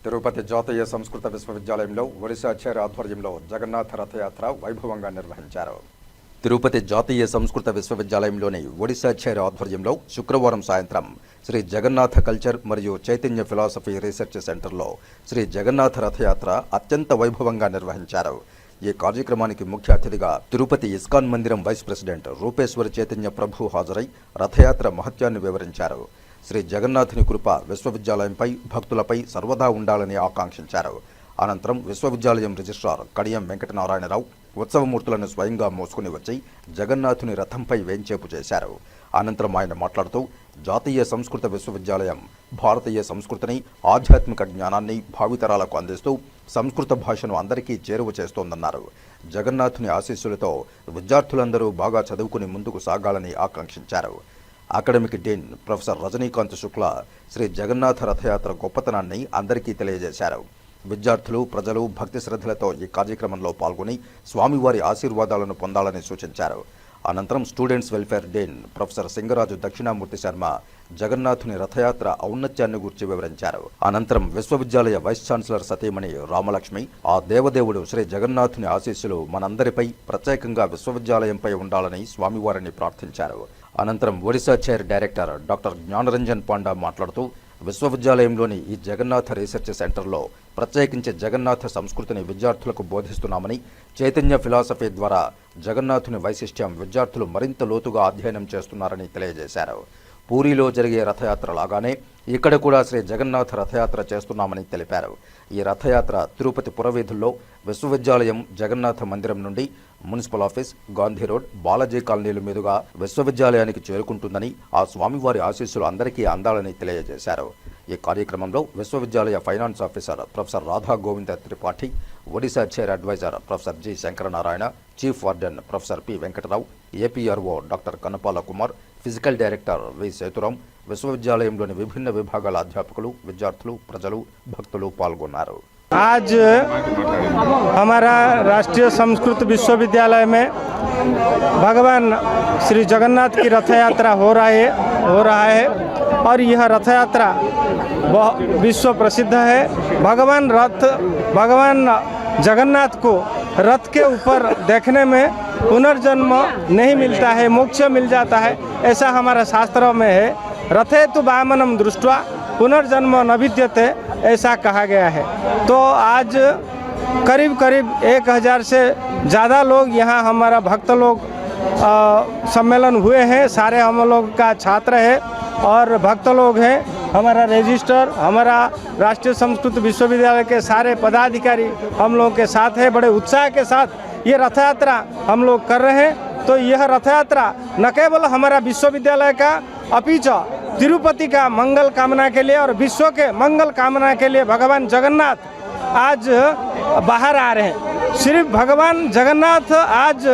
తిరుపతి జాతీయ సంస్కృత విశ్వవిద్యాలయంలో ఒడిశాచార్య ఆధ్వర్యంలో జగన్నాథ రథయాత్ర వైభవంగా నిర్వహించారు. తిరుపతి జాతీయ సంస్కృత విశ్వవిద్యాలయంలోని ఒడిశాచార్య ఆధ్వర్యంలో శుక్రవారం సాయంత్రం శ్రీ జగన్నాథ కల్చర్ మరియు చైతన్య ఫిలాసఫీ రీసెర్చ్ సెంటర్లో శ్రీ జగన్నాథ రథయాత్ర అత్యంత వైభవంగా నిర్వహించారు. ఈ కార్యక్రమానికి ముఖ్య అతిథిగా తిరుపతి ఇస్కాన్ మందిరం వైస్ ప్రెసిడెంట్ రూపేశ్వర చైతన్య ప్రభు హాజరై రథయాత్ర మహత్యాన్ని వివరించారు. శ్రీ జగన్నాథుని కృప విశ్వవిద్యాలయంపై భక్తులపై సర్వదా ఉండాలని ఆకాంక్షించారు. అనంతరం విశ్వవిద్యాలయం రిజిస్ట్రార్ కడియం వెంకటనారాయణరావు ఉత్సవమూర్తులను స్వయంగా మోసుకుని వచ్చి జగన్నాథుని రథంపై వేంచేపు చేశారు. అనంతరం ఆయన మాట్లాడుతూ జాతీయ సంస్కృత విశ్వవిద్యాలయం భారతీయ సంస్కృతిని, ఆధ్యాత్మిక జ్ఞానాన్ని భావితరాలకు అందిస్తూ సంస్కృత భాషను అందరికీ చేరువ చేస్తోందన్నారు. జగన్నాథుని ఆశీస్సులతో విద్యార్థులందరూ బాగా చదువుకుని ముందుకు సాగాలని ఆకాంక్షించారు. Academic dean professor Rajinikanth Shukla Shri Jagannatha Rathayatra గొప్పతనాన్ని అందరికీ తెలియజేశారు. విద్యార్థులు, ప్రజలు భక్తి శ్రద్ధలతో ఈ కార్యక్రమంలో పాల్గొని స్వామివారి ఆశీర్వాదాలను పొందాలని సూచించారు. అనంతరం students welfare dean professor Singaraju Dakshinamurthy Sharma జగన్నాథుని రథయాత్ర ఔన్నత్యాన్ని గురించి వివరించారు. అనంతరం విశ్వవిద్యాలయ వైస్ ఛాన్సలర్ సతీమణి రామలక్ష్మి ఆ దేవదేవుడు శ్రీ జగన్నాథుని ఆశీస్సులు మనందరిపై, ప్రత్యేకంగా విశ్వవిద్యాలయంపై ఉండాలని స్వామివారిని ప్రార్థించారు. అనంతరం Odisha chair director doctor Gnanaranjan Panda మాట్లాడుతూ విశ్వవిద్యాలయంలోని ఈ జగన్నాథ రీసెర్చ్ సెంటర్లో ప్రత్యేకించి జగన్నాథ సంస్కృతిని విద్యార్థులకు బోధిస్తున్నామని, చైతన్య ఫిలాసఫీ ద్వారా జగన్నాథుని వైశిష్ట్యం విద్యార్థులు మరింత లోతుగా అధ్యయనం చేస్తున్నారని తెలియజేశారు. పూరిలో జరిగే రథయాత్ర లాగానే ఇక్కడ కూడా శ్రీ జగన్నాథ రథయాత్ర చేస్తున్నామని తెలిపారు. ఈ రథయాత్ర తిరుపతి పురవీధుల్లో విశ్వవిద్యాలయం జగన్నాథ మందిరం నుండి municipal office, Gandhi road, Balaji కాలనీల మీదుగా విశ్వవిద్యాలయానికి చేరుకుంటుందని, ఆ స్వామివారి ఆశీస్సులు అందరికీ అందాలని తెలియజేశారు. ఈ కార్యక్రమంలో విశ్వవిద్యాలయ finance officer professor Radha Govinda Tripathi, Odisha chair adviser professor G Sankaranarayana, chief warden professor P Venkatarao, APRO doctor Kanapala Kumar, physical director V Sethuram, విశ్వవిద్యాలయంలోని విభిన్న విభాగాల అధ్యాపకులు, విద్యార్థులు, ప్రజలు, భక్తులు పాల్గొన్నారు. आज हमारा राष्ट्रीय संस्कृत विश्वविद्यालय में भगवान श्री जगन्नाथ की रथ यात्रा हो रहा है और यह रथ यात्रा विश्व प्रसिद्ध है। भगवान जगन्नाथ को रथ के ऊपर देखने में पुनर्जन्म नहीं मिलता है, मोक्ष मिल जाता है, ऐसा हमारा शास्त्रों में है। रथे तो वामनम दृष्ट्वा पुनर्जन्म न विद्यते, ऐसा कहा गया है। तो आज करीब 1000 से ज़्यादा लोग यहाँ हमारा भक्त लोग सम्मेलन हुए हैं। सारे हम लोग का छात्र है और भक्त लोग हैं। हमारा रजिस्टर, हमारा राष्ट्रीय संस्कृत विश्वविद्यालय के सारे पदाधिकारी हम लोगों के साथ है। बड़े उत्साह के साथ ये रथ यात्रा हम लोग कर रहे हैं। तो यह रथ यात्रा न केवल हमारा विश्वविद्यालय का अपिच तिरुपति का मंगल कामना के लिए और विश्व के मंगल कामना के लिए भगवान जगन्नाथ आज बाहर आ रहे हैं। सिर्फ भगवान जगन्नाथ आज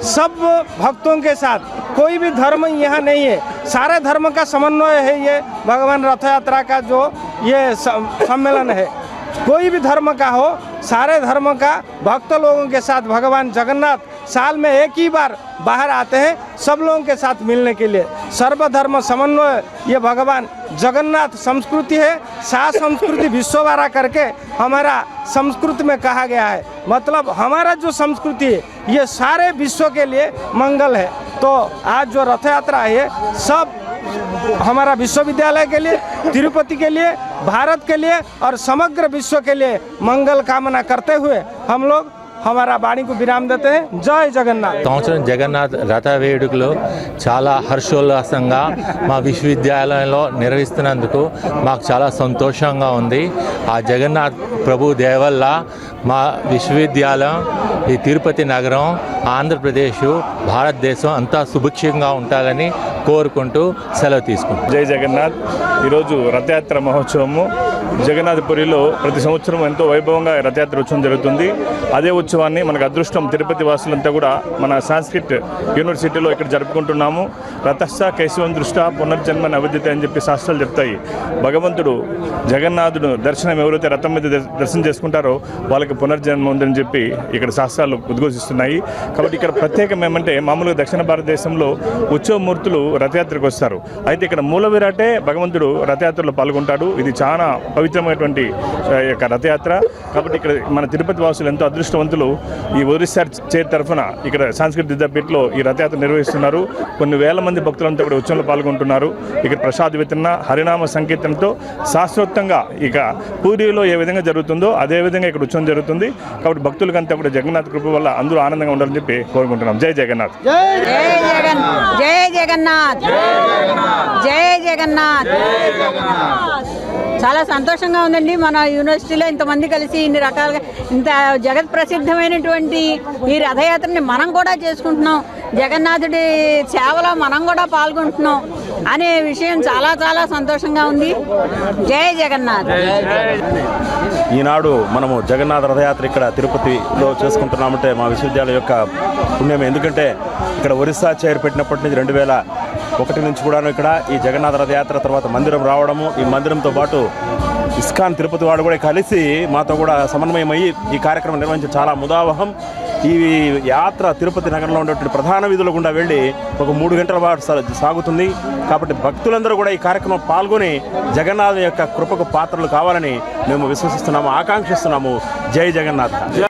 सब भक्तों के साथ, कोई भी धर्म यहाँ नहीं है, सारे धर्म का समन्वय है। ये भगवान रथ यात्रा का जो ये सम्मेलन है, कोई भी धर्म का हो, सारे धर्म का भक्त लोगों के साथ भगवान जगन्नाथ साल में एक ही बार बाहर आते हैं सब लोगों के साथ मिलने के लिए। सर्वधर्म समन्वय ये भगवान जगन्नाथ संस्कृति है। सात संस्कृति विश्ववारा करके हमारा संस्कृत में कहा गया है। मतलब हमारा जो संस्कृति है ये सारे विश्व के लिए मंगल है। तो आज जो रथ यात्रा है सब हमारा विश्वविद्यालय के लिए, तिरुपति के लिए, भारत के लिए और समग्र विश्व के लिए मंगल कामना करते हुए हम लोग हमारा वाणी को विराम देते हैं। जय जगन्नाथ। సంవత్సరం జగన్నాథ్ రథ వేడుకలు చాలా హర్షోల్లాసంగా మా విశ్వవిద్యాలయంలో నిర్వహిస్తున్నందుకు మాకు చాలా సంతోషంగా ఉంది. ఆ జగన్నాథ్ ప్రభు దయ వల్ల మా విశ్వవిద్యాలయం, ఈ తిరుపతి నగరం, ఆంధ్రప్రదేశ్, భారతదేశం అంతా సుభిక్షంగా ఉండాలని కోరుకుంటూ సెలవు తీసుకుంటాం. జై జగన్నాథ్. ఈరోజు రథయాత్ర మహోత్సవము జగన్నాథపురిలో ప్రతి సంవత్సరం ఎంతో వైభవంగా రథయాత్ర ఉత్సవం జరుగుతుంది. అదే ఉత్సవాన్ని మనకు అదృష్టం తిరుపతి వాసులంతా కూడా మన సాంస్క్రిట్ యూనివర్సిటీలో ఇక్కడ జరుపుకుంటున్నాము. రథస్థ కేశవం దృష్టా పునర్జన్మ నవిద్యత అని చెప్పి శాస్త్రాలు చెప్తాయి. భగవంతుడు జగన్నాథుడు దర్శనం ఎవరైతే రథం మీద దర్శనం చేసుకుంటారో వాళ్ళకి పునర్జన్మ ఉందని చెప్పి ఇక్కడ శాస్త్రాలు ఉద్ఘోషిస్తున్నాయి. కాబట్టి ఇక్కడ ప్రత్యేకం ఏమంటే, మామూలుగా దక్షిణ భారతదేశంలో ఉత్సవమూర్తులు రథయాత్రకు వస్తారు. అయితే ఇక్కడ మూల విరాటే భగవంతుడు రథయాత్రలో పాల్గొంటాడు. ఇది చాలా పవిత్ర పవిత్రమైనటువంటి యొక్క రథయాత్ర. కాబట్టి ఇక్కడ మన తిరుపతి వాసులు ఎంతో అదృష్టవంతులు. ఈ ఒరిస్సా చైర్ తరఫున ఇక్కడ సాంస్కృతిక విద్యాపీఠలో ఈ రథయాత్ర నిర్వహిస్తున్నారు. కొన్ని వేల మంది భక్తులంతా కూడా ఉత్సవంలో పాల్గొంటున్నారు. ఇక్కడ ప్రసాద వితరణ, హరినామ సంకీర్తనతో శాస్త్రోక్తంగా ఇక పూరిలో ఏ విధంగా జరుగుతుందో అదే విధంగా ఇక్కడ ఉత్సవం జరుగుతుంది. కాబట్టి భక్తులకంతా కూడా జగన్నాథ్ కృప వల్ల అందరూ ఆనందంగా ఉండాలని చెప్పి కోరుకుంటున్నాం. జై జగన్నాథ్. జై జగన్నాథ్. జై జగన్నాథ్. చాలా సంతోషంగా ఉందండి. మన యూనివర్సిటీలో ఇంతమంది కలిసి ఇన్ని రకాలుగా ఇంత జగత్ ప్రసిద్ధమైనటువంటి ఈ రథయాత్రని మనం కూడా చేసుకుంటున్నాం. జగన్నాథుడి సేవలో మనం కూడా పాల్గొంటున్నాం అనే విషయం చాలా చాలా సంతోషంగా ఉంది. జై జగన్నాథ్. ఈనాడు మనము జగన్నాథ రథయాత్ర ఇక్కడ తిరుపతిలో చేసుకుంటున్నామంటే మా విశ్వవిద్యాలయం యొక్క పుణ్యం. ఎందుకంటే ఇక్కడ ఒరిస్సా చైర్ పెట్టినప్పటి నుంచి 2001 నుంచి కూడాను ఇక్కడ ఈ జగన్నాథ రథయాత్ర తర్వాత మందిరం రావడము, ఈ మందిరంతో పాటు ఇస్కాన్ తిరుపతి వాడు కూడా కలిసి మాతో కూడా సమన్వయమయ్యి ఈ కార్యక్రమం నిర్వహించడం చాలా ముదావహం. ఈ యాత్ర తిరుపతి నగరంలో ఉన్నటువంటి ప్రధాన వీధుల గుండా వెళ్ళి ఒక 3 గంటల పాటు సాగుతుంది. కాబట్టి భక్తులందరూ కూడా ఈ కార్యక్రమం పాల్గొని జగన్నాథ్ యొక్క కృపకు పాత్రలు కావాలని మేము విశ్వసిస్తున్నాము, ఆకాంక్షిస్తున్నాము. జై జగన్నాథ్.